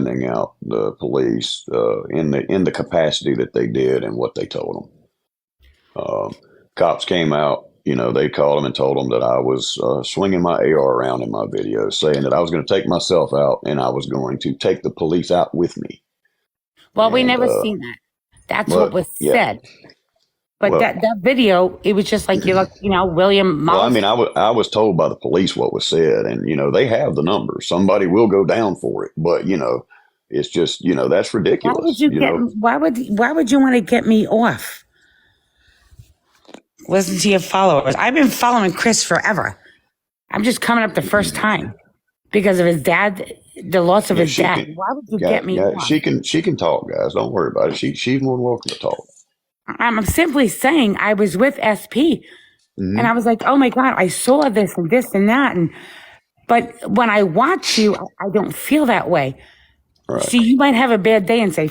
sending out the police in the capacity that they did and what they told them. Cops came out. They called them and told them that I was swinging my AR around in my video, saying that I was going to take myself out and I was going to take the police out with me. Well, we never seen that. That's what was said. But Well, that video, it was just like, William Moss. well, I mean, I was told by the police what was said, and they have the numbers. Somebody will go down for it, but it's just that's ridiculous. Why would you want to get me off? Listen to your followers. I've been following Chris forever. I'm just coming up the first time because of his dad, the loss of his dad. Why would you get me off? She can talk, guys. Don't worry about it. She's more than welcome to talk. I'm simply saying I was with SP and I was like, oh my God, I saw this and this and that. But when I watch you, I don't feel that way. Right. See, you might have a bad day and say,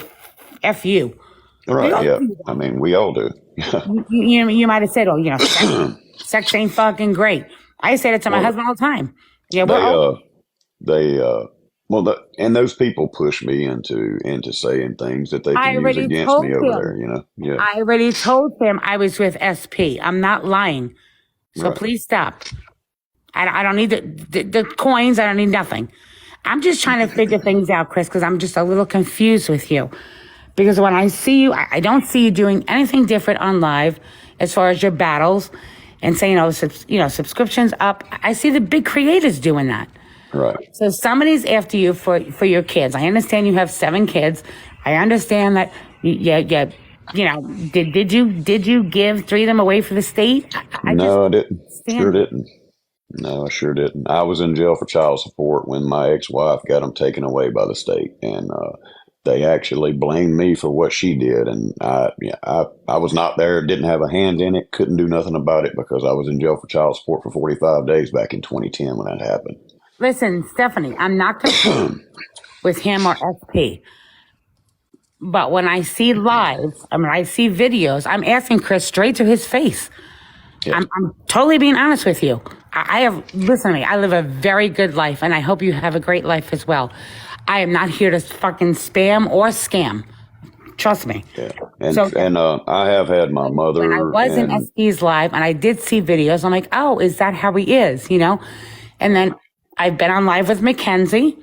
F you. Right, yeah. I mean, we all do. you might have said, sex ain't fucking great. I say that to my husband all the time. Yeah, and those people push me into saying things that they can use against me over there. Yeah. I already told him I was with SP. I'm not lying. So please stop. I don't need the coins. I don't need nothing. I'm just trying to figure things out, Chris, because I'm just a little confused with you. Because when I see you, I don't see you doing anything different on live as far as your battles and saying, subscriptions up. I see the big creators doing that. Right. So somebody's after you for your kids. I understand you have 7 kids. I understand that. Did you give 3 of them away for the state? No, I didn't. Sure didn't. No, I sure didn't. I was in jail for child support when my ex-wife got them taken away by the state, and they actually blamed me for what she did, and I was not there, didn't have a hand in it, couldn't do nothing about it because I was in jail for child support for 45 days back in 2010 when that happened. Listen, Stephanie, I'm not concerned with him or SP. But when I see lives, I see videos, I'm asking Chris straight to his face. Yeah. I'm totally being honest with you. Listen to me, I live a very good life, and I hope you have a great life as well. I am not here to fucking spam or scam. Trust me. Yeah. And I have had my mother. When I was in SP's live, and I did see videos, I'm like, oh, is that how he is? And then I've been on live with Mackenzie.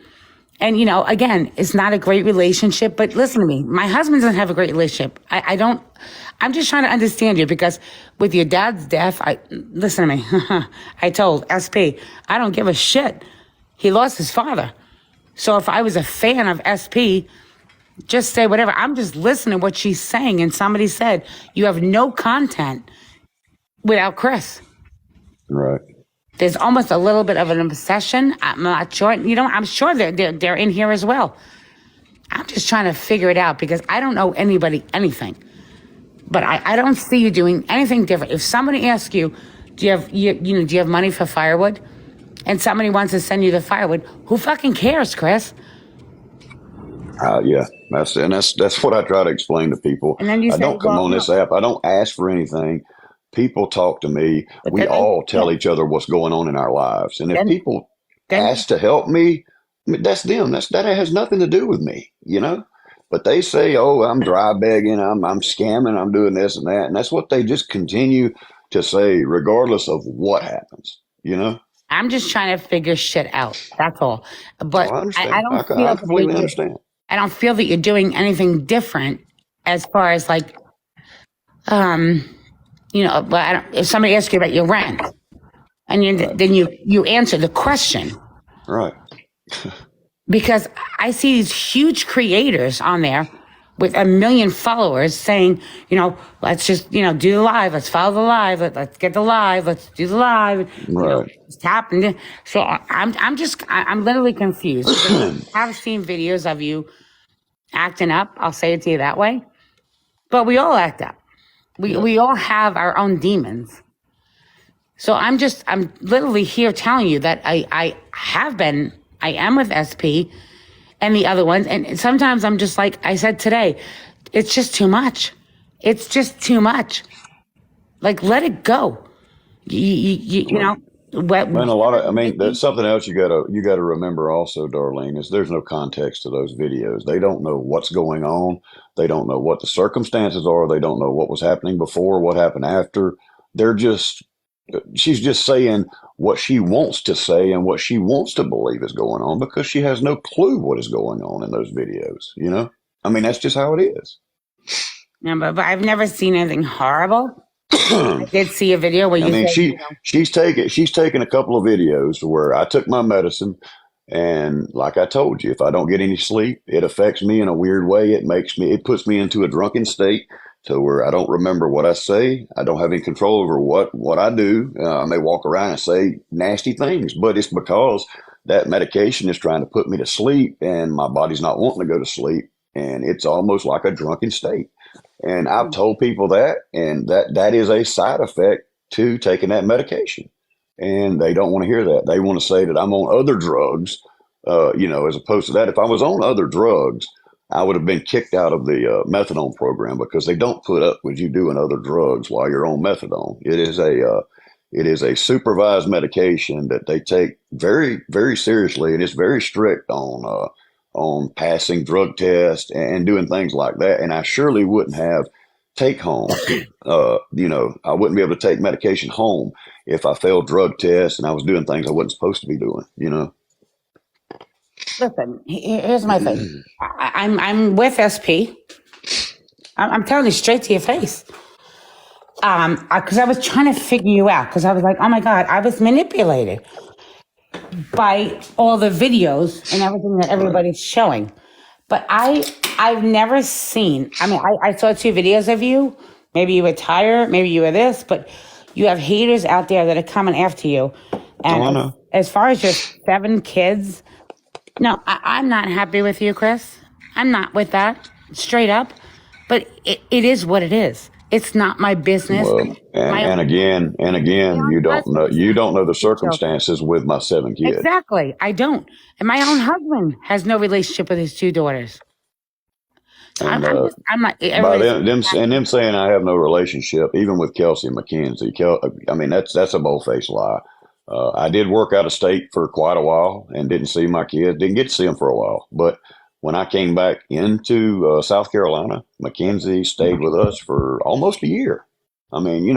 And, again, it's not a great relationship, but listen to me. My husband doesn't have a great relationship. I'm just trying to understand you because with your dad's death, listen to me. I told SP, I don't give a shit. He lost his father. So if I was a fan of SP, just say whatever. I'm just listening to what she's saying. And somebody said, you have no content without Chris. Right. There's almost a little bit of an obsession. I'm not sure. I'm sure they're in here as well. I'm just trying to figure it out because I don't know anybody anything. But I don't see you doing anything different. If somebody asks you, do you have money for firewood? And somebody wants to send you the firewood, who fucking cares, Chris? Yeah, that's what I try to explain to people. And then you I don't come on this app. I don't ask for anything. People talk to me. We all tell each other what's going on in our lives. And if people ask to help me, that's them. That has nothing to do with me, But they say, oh, I'm dry begging, I'm scamming, I'm doing this and that. And that's what they just continue to say, regardless of what happens, I'm just trying to figure shit out. That's all. But I understand. I completely understand. I don't feel that you're doing anything different as far as like, if somebody asks you about your rent and then you answer the question. Right. Because I see these huge creators on there with 1 million followers saying, let's just, do the live. Let's follow the live. Let's get the live. Let's do the live. Right. It's happened. So I'm literally confused. I've seen videos of you acting up. I'll say it to you that way. But we all act up. We all have our own demons. So I'm literally here telling you that I am with SP and the other ones. And sometimes I'm just like I said today, it's just too much. It's just too much. Like, let it go. You know, What Man, a lot of, I mean, that's Vicky? something else you gotta remember also, Darlene, is there's no context to those videos. They don't know what's going on. They don't know what the circumstances are. They don't know what was happening before, what happened after. They're just, she's just saying what she wants to say and what she wants to believe is going on because she has no clue what is going on in those videos, you know? I mean, that's just how it is. No, but I've never seen anything horrible. I did see a video where I you mean, said, she's taken a couple of videos where I took my medicine, and like I told you, if I don't get any sleep, it affects me in a weird way. It puts me into a drunken state to where I don't remember what I say. I don't have any control over what I do. I may walk around and say nasty things, but it's because that medication is trying to put me to sleep, and my body's not wanting to go to sleep, and it's almost like a drunken state. And I've told people that, and that is a side effect to taking that medication. And they don't want to hear that. They want to say that I'm on other drugs, as opposed to that. If I was on other drugs, I would have been kicked out of the methadone program because they don't put up with you doing other drugs while you're on methadone. It is a supervised medication that they take very, very seriously, and it's very strict on passing drug tests and doing things like that. And I surely wouldn't have take homes. I wouldn't be able to take medication home if I failed drug tests and I was doing things I wasn't supposed to be doing. listen, here's my thing. I'm with SP. I'm telling you straight to your face. Because I was trying to figure you out. Because I was like, oh my God, I was manipulated by all the videos and everything that Right. everybody's showing. But I've never seen. I mean, I saw 2 videos of you. Maybe you were tired. Maybe you were this. But you have haters out there that are coming after you. Oh, And I know. as far as your 7 kids, no, I'm not happy with you, Chris. I'm not with that, straight up. But it is what it is. It's not my business. Well, and, My and again, and my again, own husband you don't know the has 2 children. circumstances with my 7 kids. Exactly. I don't. And my own husband has no relationship with his 2 daughters. So And I'm not, by everybody's them saying I have no relationship, even with Kelsey and Mackenzie, I mean that's a bold-faced lie. I did work out of state for quite a while and didn't see my kids. Didn't get to see them for a while, but when I came back into South Carolina, Mackenzie stayed with us for almost a year. I mean,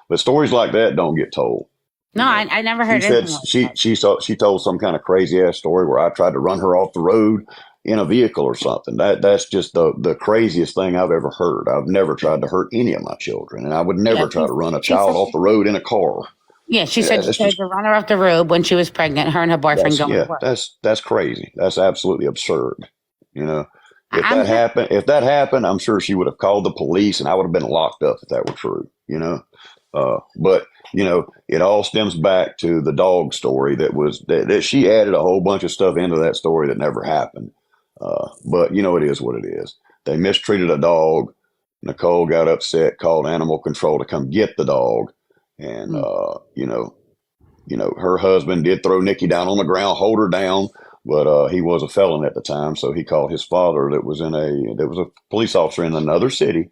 but stories like that don't get told. no, You know, I never she heard said anything like that. she told some kind of crazy ass story where I tried to run her off the road in a vehicle or something. That's just the craziest thing I've ever heard. I've never tried to hurt any of my children, and I would Yeah, never try to run a she said child off the road in a car. she Yeah, said she that's tried just to run her off the road when she was pregnant, her and her boyfriend that's going to yeah, work. that's crazy. That's absolutely absurd. You know, if I'm that just happened, I'm sure she would have called the police, and I would have been locked up if that were true. But it all stems back to the dog story that she added a whole bunch of stuff into that story that never happened. But it is what it is. They mistreated a dog. Nicole got upset, called animal control to come get the dog, and her husband did throw Nikki down on the ground, hold her down, but he was a felon at the time, so he called his father, that was a police officer in another city,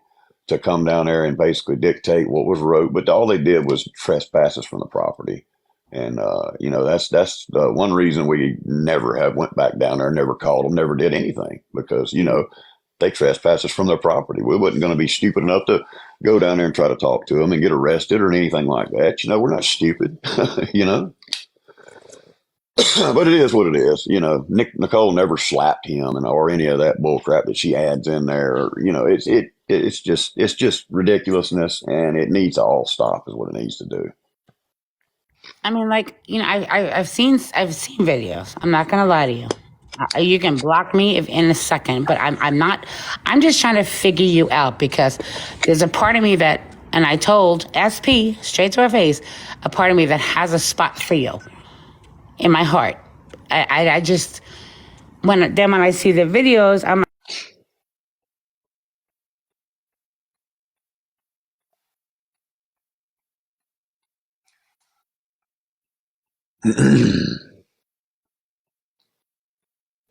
to come down there and basically dictate what was wrote. But all they did was trespasses from the property, and that's the one reason we never have went back down there, never called them, never did anything because they trespass us from their property. We wasn't going to be stupid enough to go down there and try to talk to them and get arrested or anything like that. We're not stupid, you know. But it is what it is. Nicole never slapped him or any of that bull crap that she adds in there. It's just ridiculousness, and it needs to all stop. Is what it needs to do. I mean, like, I've seen videos. I'm not gonna lie to you. You can block me if in a second, but I'm not. I'm just trying to figure you out because there's a part of me that, and I told SP straight to her face, a part of me that has a spot for you in my heart. I just when I see the videos, I'm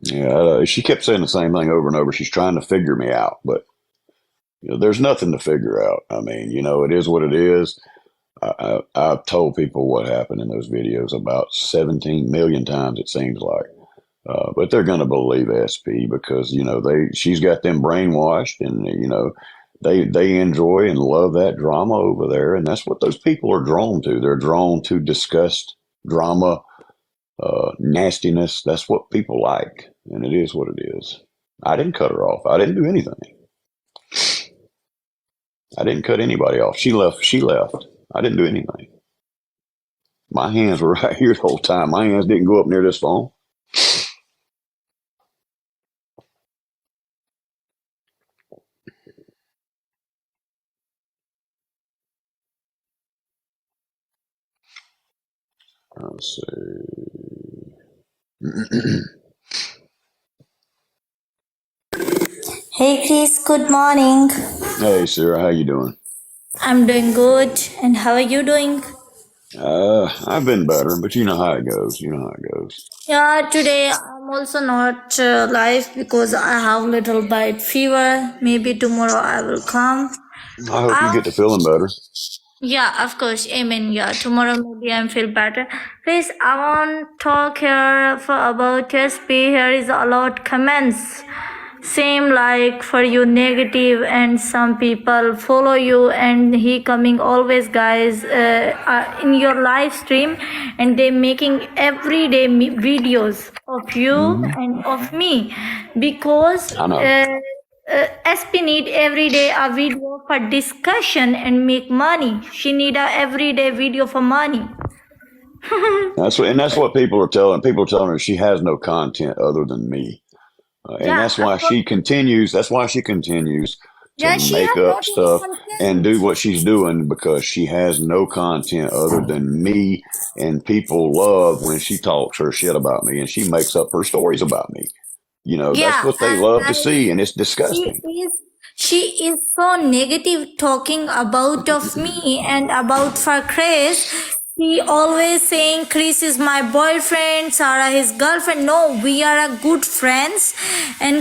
Yeah, she kept saying the same thing over and over. She's trying to figure me out, but there's nothing to figure out. I mean, it is what it is. I've told people what happened in those videos about 17 million times, it seems like. But they're going to believe SP because, she's got them brainwashed and, they enjoy and love that drama over there. And that's what those people are drawn to. They're drawn to disgust, drama, nastiness. That's what people like. And it is what it is. I didn't cut her off. I didn't do anything. I didn't cut anybody off. She left. She left. I didn't do anything. My hands were right here the whole time. My hands didn't go up near this phone. Let's see. Hey Chris, good morning. Hey, Sarah, how you doing? I'm doing good. And how are you doing? I've been better, but you know how it goes. You know how it goes. Yeah, today I'm also not live because I have little bit fever. Maybe tomorrow I will come. I hope you get to feeling better. Yeah, of course. Amen. Yeah, tomorrow maybe I feel better. Please, I want to talk here about SP. Here is a lot comments. Same like for you negative and some people follow you and he coming always guys in your live stream and they making everyday videos of you and of me because I know. SP need every day a video for discussion and make money. She need a everyday video for money. That's what people are telling. People are telling her she has no content other than me, and Yeah, that's why she continues. That's why she continues to yeah, she make has up not even stuff and do content. what she's doing because she has no content other than me, and people love when she talks her shit about me and she makes up her stories about me. That's Yeah, what they love to and see, and it's she disgusting. is she is so negative talking about of me and about for Chris. He always saying Chris is my boyfriend, Sarah his girlfriend. No, we are a good friends and